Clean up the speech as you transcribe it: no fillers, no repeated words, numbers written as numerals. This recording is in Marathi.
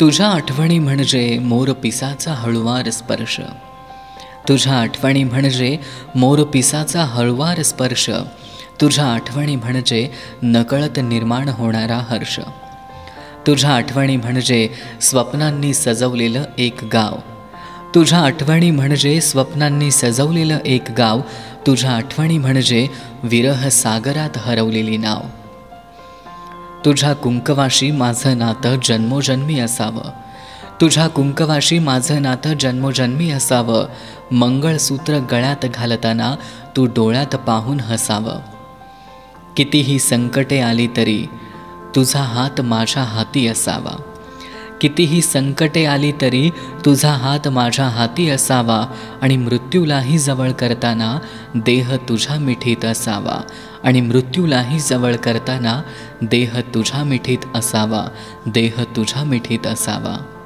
तुझ्या आठवणी म्हणजे मोरपिसाचा हळुवार स्पर्श. तुझ्या आठवणी म्हणजे मोरपिसाचा हळुवार स्पर्श. तुझ्या आठवणी म्हणजे नकळत निर्माण होणारा हर्ष. तुझ्या आठवणी म्हणजे स्वप्नांनी सजवलेलं एक गाव. तुझ्या आठवणी म्हणजे स्वप्नांनी सजवलेलं एक गाव. तुझ्या आठवणी म्हणजे विरह सागरात हरवलेली नाव. तुझ्या कुंकवाशी माझं नातं जन्मोजन्मी असावं. तुझ्या कुंकवाशी माझं नातं जन्मोजन्मी असावं. मंगळसूत्र गळ्यात घालताना तू डोळ्यात पाहून हसावं. कितीही संकटे आली तरी तुझा हात माझ्या हाती असावा. कितीही संकटे आली तरी तुझा हात माझ्या हाती असावा. आणि मृत्यूलाही जवळ करताना देह तुझ्या मिठीत असावा. आणि मृत्यूलाही जवळ करताना देह तुझ्या मिठीत असावा. देह तुझ्या मिठीत असावा.